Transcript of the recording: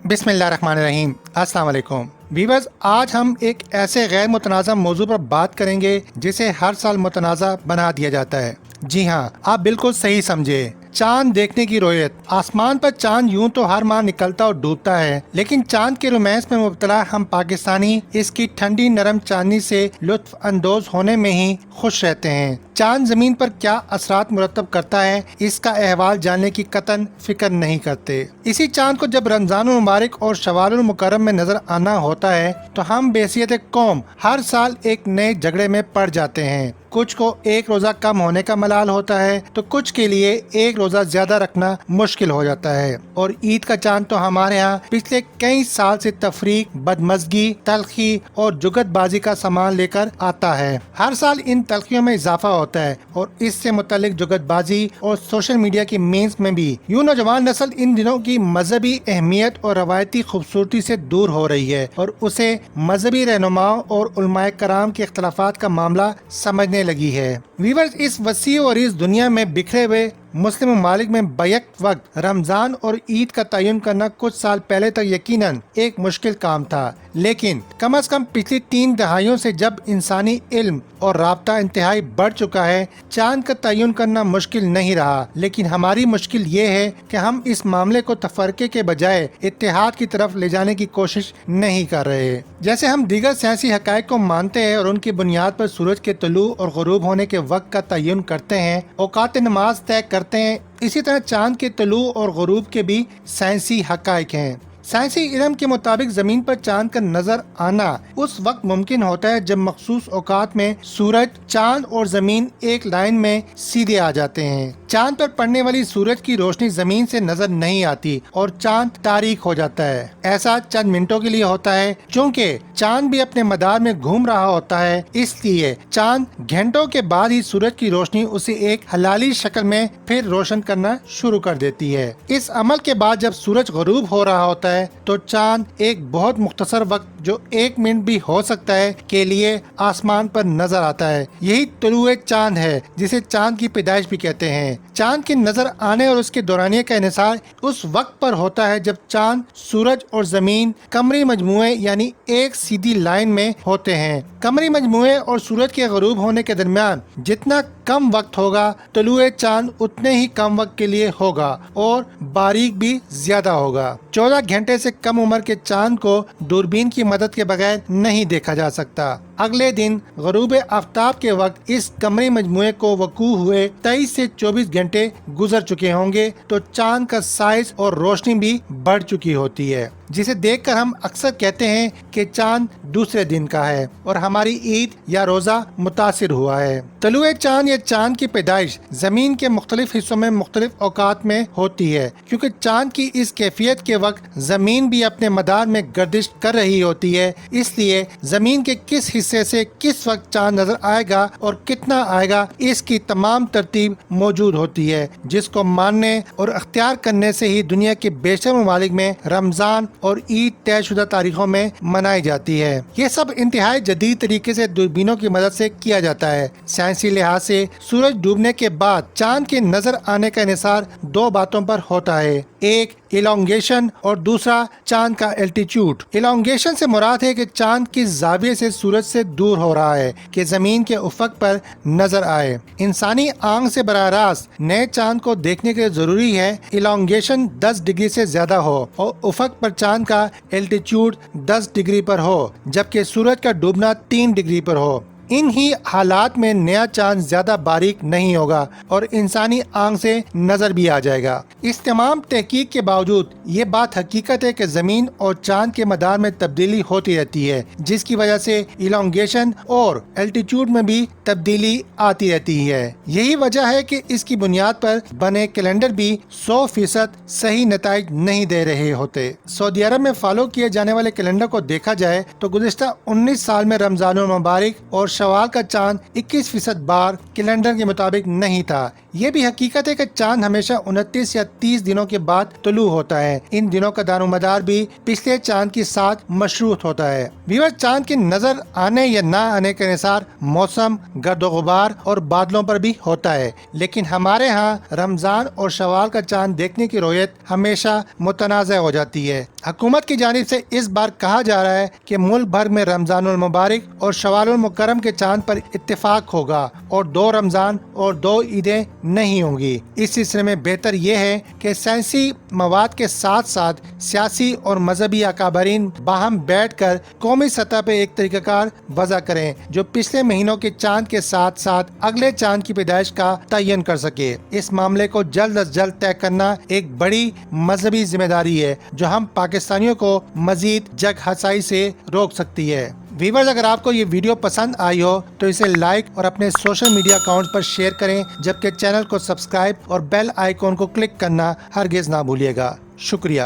बिस्मिल्लाहिर्रहमानिर्रहीम। अस्सलाम वालेकुम वीवर्स, आज हम एक ऐसे गैर मुतनाज़ा मौजू पर बात करेंगे जिसे हर साल मुतनाज़ा बना दिया जाता है। जी हाँ, आप बिल्कुल सही समझे, चांद देखने की रोयत। आसमान पर चांद यूं तो हर माह निकलता और डूबता है, लेकिन चांद के रोमांस में मुब्तला हम पाकिस्तानी इसकी ठंडी नरम चांदनी से लुत्फ अंदोज होने में ही खुश रहते हैं। चांद जमीन पर क्या असरात मुरतब करता है, इसका अहवाल जानने की कतन फिक्र नहीं करते। इसी चांद को जब रमजान मुबारक और शवाल मुकर्रम में नजर आना होता है तो हम बेसियत कौम हर साल एक नए झगड़े में पड़ जाते हैं। कुछ को एक रोजा कम होने का मलाल होता है तो कुछ के लिए एक रोजा ज्यादा रखना मुश्किल हो जाता है। और ईद का चांद तो हमारे यहाँ पिछले कई साल से तफरीक, बदमज़गी, तलखी और जुगतबाजी का सामान लेकर आता है। हर साल इन तलखियों में इजाफा होता है और इससे मुतालिक जुगतबाजी और सोशल मीडिया की मीम्स में भी यूं नौजवान नस्ल इन दिनों की मजहबी अहमियत और रवायती खूबसूरती से दूर हो रही है और उसे मजहबी रहनुमाओं और उलमाए कराम के इख्तलाफात का मामला समझने लगी है। वीवर्स, इस वसी और इस दुनिया में बिखरे हुए मुस्लिम ममालिक में बैक वक्त रमजान और ईद का तयन करना कुछ साल पहले तक यकीनन एक मुश्किल काम था, लेकिन कम से कम पिछली 3 दहाइयों से जब इंसानी इल्म और राब्ता इंतहाई बढ़ चुका है, चांद का तयन करना मुश्किल नहीं रहा। लेकिन हमारी मुश्किल ये है कि हम इस मामले को तफरके के बजाय इत्तेहाद की तरफ ले जाने की कोशिश नहीं कर रहे। जैसे हम दीगर सियासी हकायक को मानते हैं और उनकी बुनियाद पर सूरज के तुलू और गुरूब होने के वक्त का तयन करते हैं, औकात नमाज तय करते हैं, इसी तरह चांद के तुलू और गुरूब के भी साइंसी हकायक हैं। साइंसी इल्म के मुताबिक जमीन पर चांद का नजर आना उस वक्त मुमकिन होता है जब मखसूस औकात में सूरज, चांद और जमीन एक लाइन में सीधे आ जाते हैं। चांद पर पड़ने वाली सूरज की रोशनी जमीन से नजर नहीं आती और चांद तारीक हो जाता है। ऐसा चंद मिनटों के लिए होता है। चूँकि चांद भी अपने मदार में घूम रहा होता है, इसलिए चांद घंटों के बाद ही सूरज की रोशनी उसे एक हलाली शक्ल में फिर रोशन करना शुरू कर देती है। इस अमल के बाद जब सूरज गुरूब हो रहा होता है तो चांद एक बहुत मुख्तसर वक्त, जो 1 मिनट भी हो सकता है, के लिए आसमान पर नजर आता है। यही तुलुए चांद है, जिसे चांद की पैदाइश भी कहते हैं। चांद के नजर आने और उसके दौरानिये का इन्हिसार उस वक्त पर होता है जब चांद, सूरज और जमीन कमरी मजमुए यानी एक सीधी लाइन में होते हैं। कमरी मजमुए और सूरज के गुरूब होने के दरमियान जितना कम वक्त होगा, तुलुए चांद उतने ही कम वक्त के लिए होगा और बारीक भी ज्यादा होगा। 14 घंटे से कम उम्र के चांद को दूरबीन की मदद के बगैर नहीं देखा जा सकता। अगले दिन गुरूब आफ्ताब के वक्त इस कमरी मजमुए को वकू हुए 23 से 24 घंटे गुजर चुके होंगे तो चांद का साइज और रोशनी भी बढ़ चुकी होती है, जिसे देखकर हम अक्सर कहते हैं कि चांद दूसरे दिन का है और हमारी ईद या रोजा मुतासिर हुआ है। तलुए चांद या चांद की पैदाइश जमीन के मुख्तलिफ हिस्सों में मुख्तलिफ औकात में होती है, क्योंकि चांद की इस कैफियत के वक्त जमीन भी अपने मदार में गर्दिश कर रही होती है। इसलिए जमीन के किस हिस्से से किस वक्त चांद नजर आएगा और कितना आएगा, इसकी तमाम तरतीब मौजूद होती है, जिसको मानने और अख्तियार करने से ही दुनिया के बेशतर ममालिक में रमजान और ईद तयशुदा तारीखों में मनाई जाती है। ये सब इंतहाई जदीद तरीके से दूरबीनों की मदद से किया जाता है। साइंसी लिहाज से सूरज डूबने के बाद चांद के नजर आने का इन्हिसार 2 बातों पर होता है, एक इलोंगेशन और दूसरा चांद का एल्टीट्यूड। इलोंगेशन से मुराद है कि चांद किस जाविये से सूरज से दूर हो रहा है कि जमीन के उफक पर नजर आए। इंसानी आंख से बराह रास्त नए चांद को देखने के लिए जरूरी है इलोंगेशन 10 डिग्री से ज्यादा हो और उफक पर चांद का एल्टीट्यूड 10 डिग्री पर हो, जबकि सूरज का डूबना 3 डिग्री पर हो। इन ही हालात में नया चांद ज्यादा बारीक नहीं होगा और इंसानी आंख से नजर भी आ जाएगा। इस तमाम तहकीक के बावजूद ये बात हकीकत है कि जमीन और चांद के मदार में तब्दीली होती रहती है, जिसकी वजह से इलोंगेशन और एल्टीट्यूड में भी तब्दीली आती रहती है। यही वजह है कि इसकी बुनियाद पर बने कैलेंडर भी 100% सही नताइज नहीं दे रहे होते। सऊदी अरब में फॉलो किए जाने वाले कैलेंडर को देखा जाए तो गुज़िश्ता 19 साल में रमजान मुबारक और शवाल का चांद 21% बार कैलेंडर के मुताबिक नहीं था। یہ بھی حقیقت ہے کہ چاند ہمیشہ 29 یا 30 دنوں کے بعد طلوع ہوتا ہے۔ ان دنوں کا دارومدار بھی پچھلے چاند کے ساتھ مشروط ہوتا ہے۔ ویورز، چاند کی نظر آنے یا نہ آنے کے انحصار موسم، گرد و غبار اور بادلوں پر بھی ہوتا ہے، لیکن ہمارے ہاں رمضان اور شوال کا چاند دیکھنے کی رویت ہمیشہ متنازع ہو جاتی ہے۔ حکومت کی جانب سے اس بار کہا جا رہا ہے کہ ملک بھر میں رمضان المبارک اور شوال المکرم کے چاند پر اتفاق ہوگا اور 2 رمضان اور 2 عیدیں نہیں ہوں گی۔ اس سلسلے میں بہتر یہ ہے کہ سائنسی مواد کے ساتھ ساتھ سیاسی اور مذہبی اکابرین باہم بیٹھ کر قومی سطح پہ ایک طریقہ کار وضع کریں جو پچھلے مہینوں کے چاند کے ساتھ ساتھ اگلے چاند کی پیدائش کا تعین کر سکے۔ اس معاملے کو جلد از جلد طے کرنا ایک بڑی مذہبی ذمہ داری ہے جو ہم پاکستانیوں کو مزید جگ ہسائی سے روک سکتی ہے۔ ویورز، اگر آپ کو یہ ویڈیو پسند آئی ہو تو اسے لائک اور اپنے سوشل میڈیا اکاؤنٹ پر شیئر کریں، جبکہ چینل کو سبسکرائب اور بیل آئیکن کو کلک کرنا ہرگز نہ بھولیے گا۔ شکریہ۔